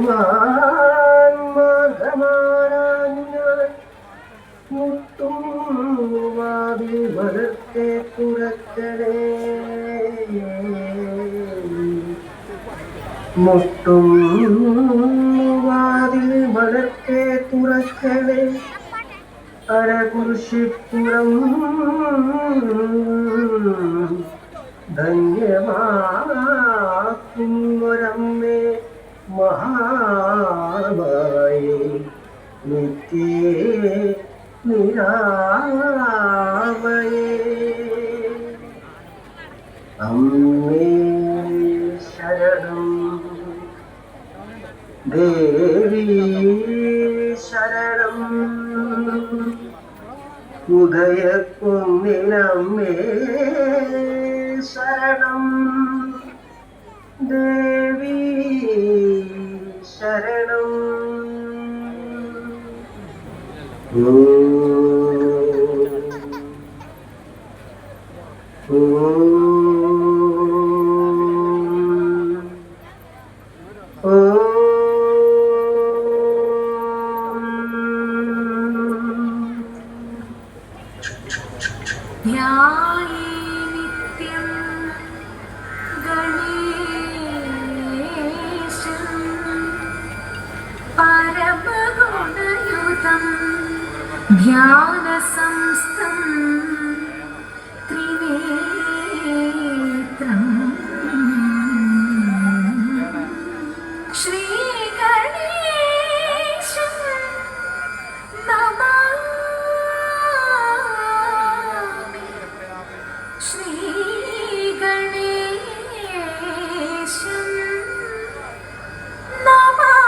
നീരറിയുവാൻ മാർഗമാറാൻ ഞാൻ മുട്ടും വാതിൽ വളർത്തെ തുറക്കണേ, മുട്ടും വാതിൽ വളർത്തെ തുറക്കണേ. അരകുരിശിപ്പുറം ധന്യമാക്കുന്നൊരമ്മേ മഹാമായി നിത്യേ നിരാമയേ. അമ്മേ ശരണം, ദേവി ശരണം, ഉദയക്കുന്നിലമ്മേ ശരണം, ദേവി ശരണം. നിത്യം ഗണേശം പരമഗുണയുതം ധ്യാനസംസ്ഥം ത്രിനേത്രം ശ്രീഗണേശം നമാമി. ശ്രീഗണേശം നമാമി.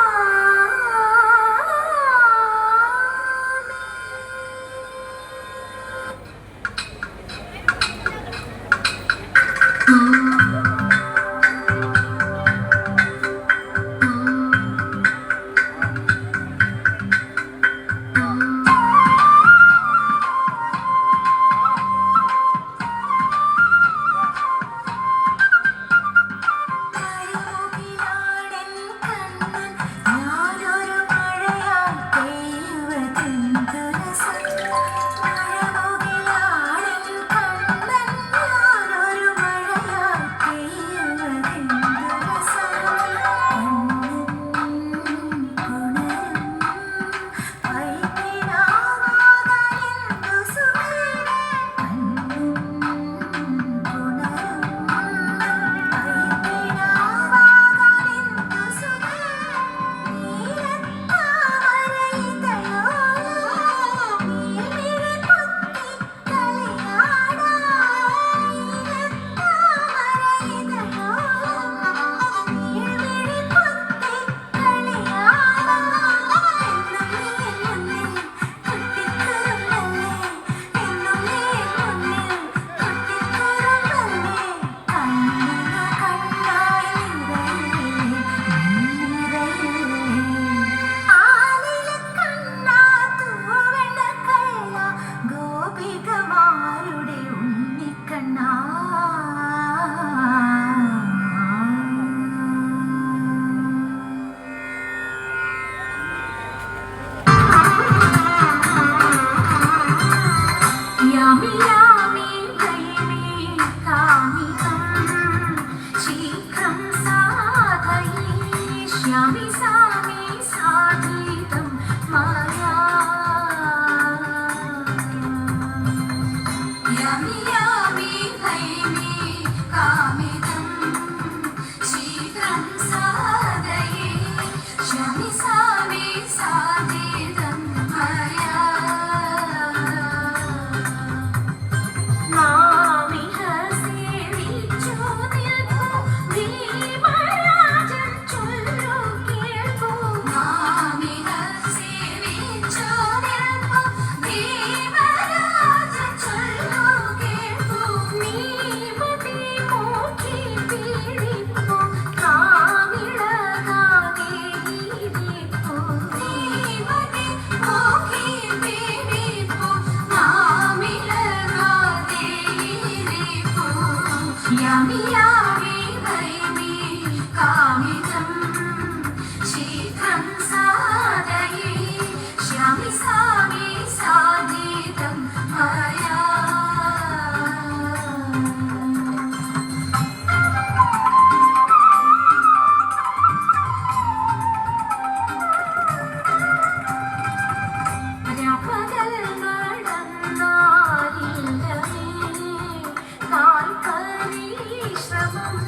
ശ്രമം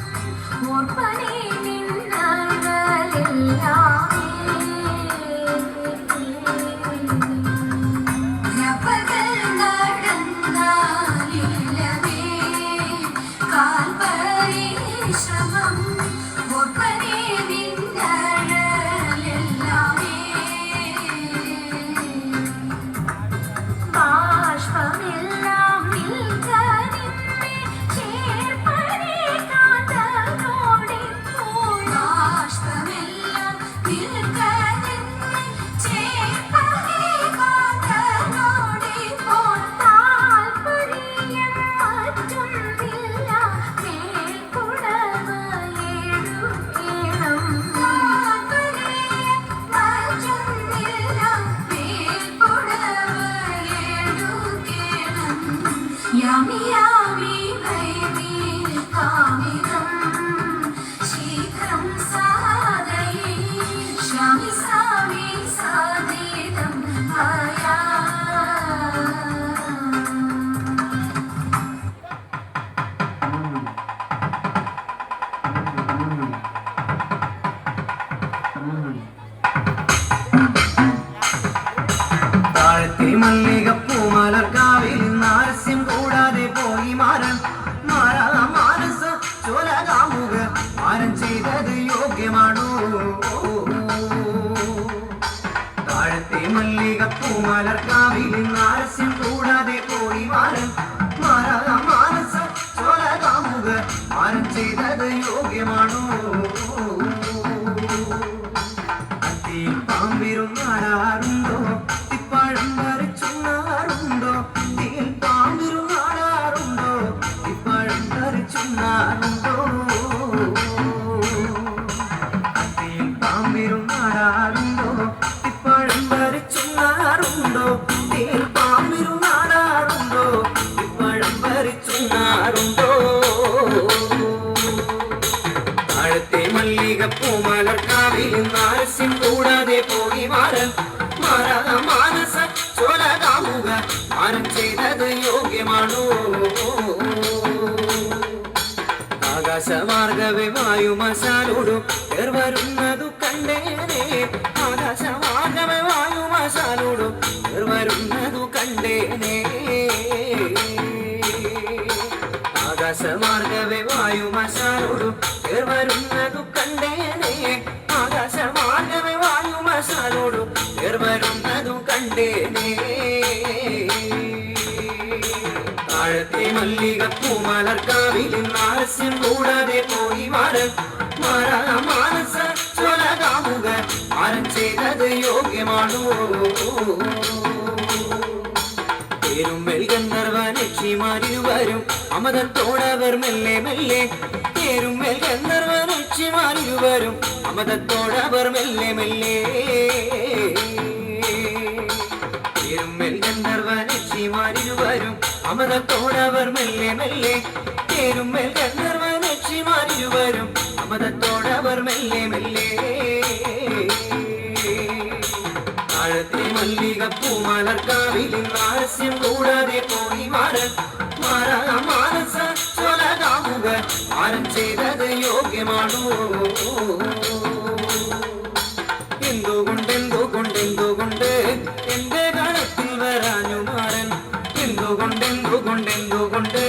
ഓർപ്പനേ നിന്നഴലെല്ലാമേ രപകൽ നടന്നാലില്ലവേ കാൽവരി ശ്രമം ഓർപ്പനേ നിന്നഴലെല്ലാമേ ബാഷ്പമെല്ലാം നിൽക്കനിന്നെ ചേർപ്പനേ കാന്തനോടിപ്പോൾ ബാഷ്പമെല്ലാം നിൽക്കനിന്നെ ചേർപ്പനേ കാന്തനോടിപ്പോൾ താൽപര്യം മറ്റൊന്നില്ല മേൽക്കുടമയെഴുകേണം താൽപര്യം മറ്റൊന്നില്ല മേൽക്കുടമയെഴുകേണം യാമി യാമി ഭൈമി കാമിതം ശീഘ്രം സാധയേ ശ്യാമി സാമി സാധിതം ഭയാ താഴത്തെ മല്ലികപ്പൂമലർക്കാവിൽ നാരസ്യം കൂടാതെ പോയി മാരൻ മാനസ ചോലകാമുക മാരൻ ചെയ്തത് യോഗ്യമാണോ താഴത്തെ മല്ലികപ്പൂമലർക്കാവിൽ നാരസ്യം കൂടാതെ പോയി മാരൻ മാനസ ചോലകാമുക മാരൻ ചെയ്തത് യോഗ്യമാണോ അത്തിയിൽ പാമ്പിരുന്നാടാറുണ്ടോ തിപ്പഴം വരച്ചുണ്ണാറുണ്ടോ തീയിൽ പാമ്പിരുന്നാടാറുണ്ടോ തിപ്പഴം വരച്ചുണ്ണാറുണ്ടോ അത്തിയിൽ പാമ്പിരുന്നാടാറുണ്ടോ തിപ്പഴം വരച്ചുണ്ണാറുണ്ടോ തീയിൽ പാമ്പിരുന്നാടാറുണ്ടോ തിപ്പഴം വരച്ചുണ്ണാറുണ്ടോ താഴത്തെ മല്ലികപ്പൂമലർക്കാവിൽ നാരസ്യം കൂടാതെ പോയി മാരൻ മാനസ ചോലകാമുക മാരൻ ചെയ്തത് യോഗ്യമാണോ ആകാശമാർഗവേ വായുമശാലോടു വരുന്നതു കണ്ടേനെ ആകാശമാർഗവേ വായുമശാലോടു വരുന്നതു കണ്ടേനെ ആകാശമാർഗവേ വായുമശാലോടു വരുന്നതു കണ്ടേനെ ആകാശമാർഗവേ വായുമശാലോടു വരുന്നതു കണ്ടേനെ താഴത്തെ മല്ലികപ്പൂമലർക്കാവിൽ നാരസ്യം കൂടാതെ പോയി മാരൻ മാനസ ചോലകാമുക മാരൻ ചെയ്തത് യോഗ്യമാണോ പേരുമ്മൽ ഗന്ധർവനക്ഷിമാരിരുവരും അമതത്തോടവർ മെല്ലെ മെല്ലെ പേരുമ്മൽ ഗന്ധർവനക്ഷിമാരിരുവരും അമതത്തോടവർ മെല്ലെ മെല്ലെ പേരുമ്മൽ ഗന്ധർവനക്ഷിമാരിരുവരും അമതത്തോടവർ മെല്ലെ മെല്ലെ പേരുമ്മൽ ഗന്ധർവനക്ഷിമാരിരുവരും അമതത്തോടവർ മെല്ലെ മെല്ലെ താഴത്തെ മല്ലികപ്പൂമലർക്കാവിൽ നാരസ്യം കൂടാതെ പോയി മാരൻ മാനസ ചോലകാമുക മാരൻ ചെയ്തത് യോഗ്യമാണോ എന്തുകൊണ്ട് എന്റെ ഗണത്തിൽ വരാഞ്ഞു മാരൻ എന്തുകൊണ്ട്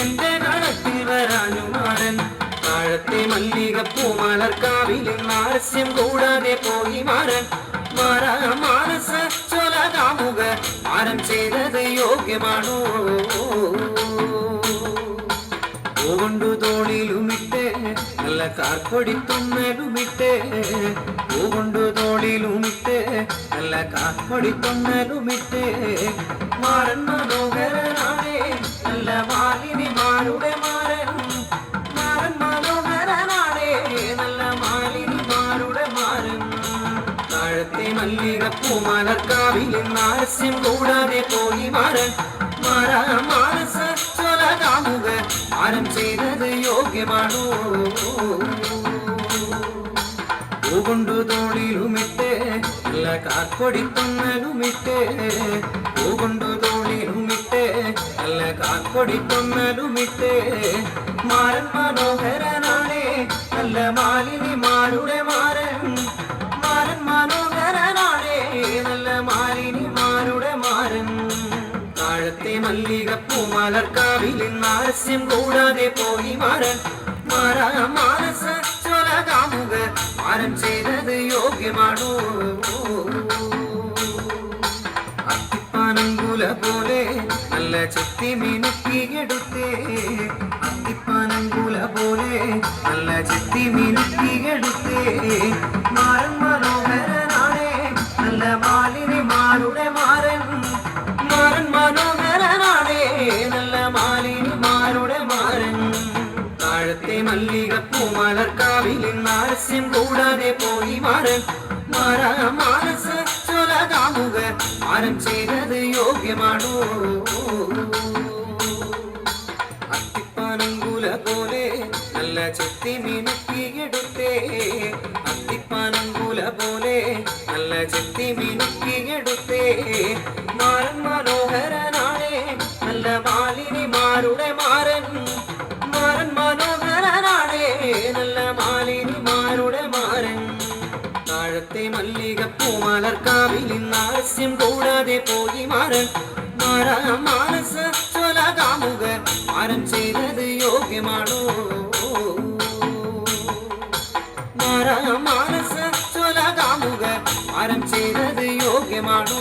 എന്റെ ഗണത്തിൽ വരാഞ്ഞു മാരൻ താഴത്തെ മല്ലികപ്പൂമലർക്കാവിൽ നാരസ്യം കൂടാതെ പോയി മാരൻ മാനസ ചോലകാമുക മാരൻ ചെയ്തത് യോഗ്യമാണോ പൂകൊണ്ടു തോളിലുമിട്ട് നല്ല കാർപ്പൊടിത്തൊന്നലുമിട്ട് പൂകൊണ്ടു തോളിലുമിട്ട് നല്ല കാർപ്പൊടിത്തൊന്നലുമിട്ട് മാരൻ മനോഹരനാണേ നല്ല മാലിനിമാരുടെ മാരൻ മനോഹരനാണേ നല്ല മാലിനിമാരുടെ മാരൻ താഴത്തെ മല്ലികപ്പൂമലർക്കാവിൽ നാരസ്യം കൂടാതെ പോയി മാരൻ മാനസ ചോലകാമുക മാരൻ ചെയ്തത് യോഗ്യമാണോ പൂകൊണ്ടു തോളിലുമിട്ട് നല്ല കാർപ്പൊടിത്തൊന്നലുമിട്ട് പൂകൊണ്ടു തോളിലുമിട്ട് നല്ല കാർപ്പൊടിത്തൊന്നലുമിട്ട് മാരൻ മനോഹര ആലസ്യം കൂടാതെ പോയി മാറൻ മാനസ ചോല കാമുക മാരൻ ചെയ്തത് യോഗ്യമാണോ അത്തിപ്പാനങ്കുല പോലെ നല്ല ചെത്തി മിനുക്കിയെടുത്തേ അത്തിപ്പാനങ്കുല പോലെ നല്ല ചെത്തി മിനുക്കിയെടുത്തേ മാരൻ മനോഹരനാണേ നല്ല മാലിനിമാരുടെ മാരൻ മാരൻ മനോഹരനാണേ നല്ല മാലിനിമാരുടെ മാരൻ താഴത്തെ മല്ലികപ്പൂ മലർക്കാവിൽ ആലസ്യം കൂടാതെ പോയി മാരൻ മാനസ ചോല കാമുക മാരൻ ചെയ്തത് യോഗ്യമാണോ അത്തിപ്പാനങ്കുല പോലെ നല്ല ചെത്തി മിനുക്കിയെടുത്തേ അത്തിപ്പാനങ്കുല പോലെ നല്ല ചെത്തി മിനുക്കിയെടുത്തേ മാരൻ മനോഹരനാണേ നല്ല മാലിനിമാരുടെ മാരൻ മാരൻ മനോഹരനാണേ നല്ല മാലിനിമാരുടെ മാരൻ താഴത്തെ മല്ലികപ്പൂ മലർക്കാവിൽ ആലസ്യം കൂടാതെ പോയി മാരൻ മാനസ ചോല കാമുക മാരൻ ചെയ്തത് യോഗ്യമാണോ മാനസ ചോല കാമുക മാരൻ ചെയ്തത് യോഗ്യമാണോ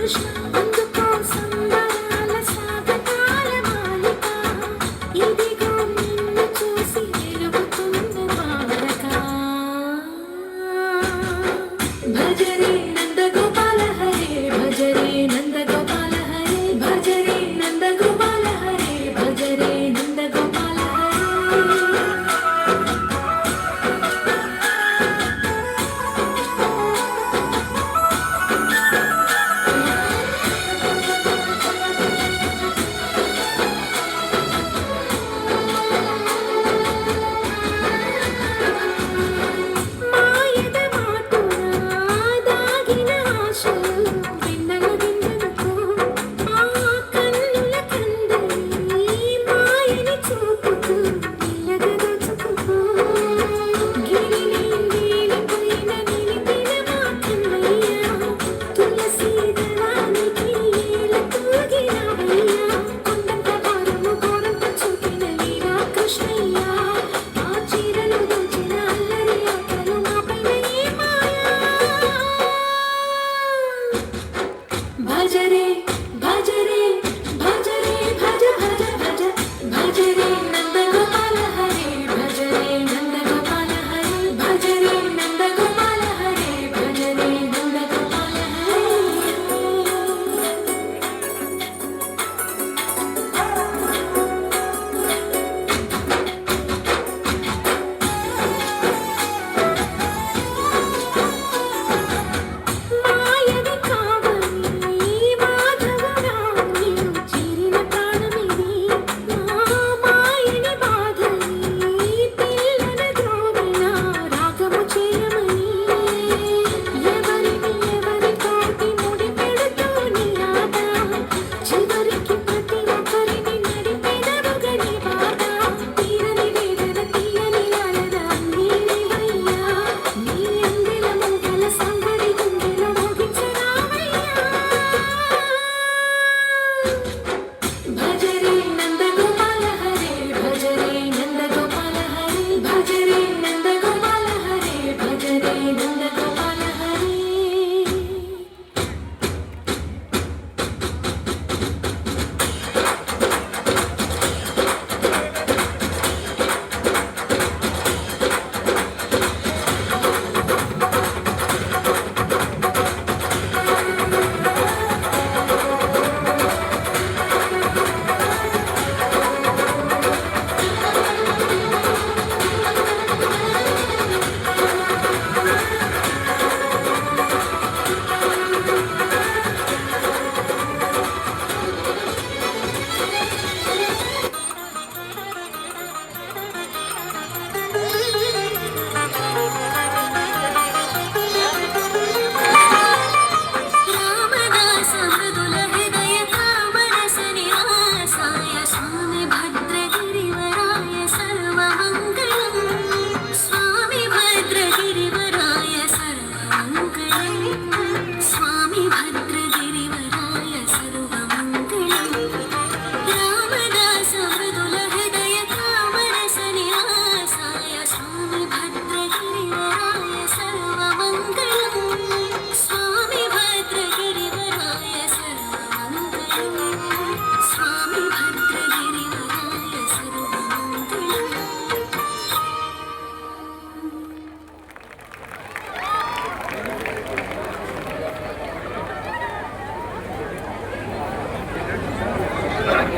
कृष्ण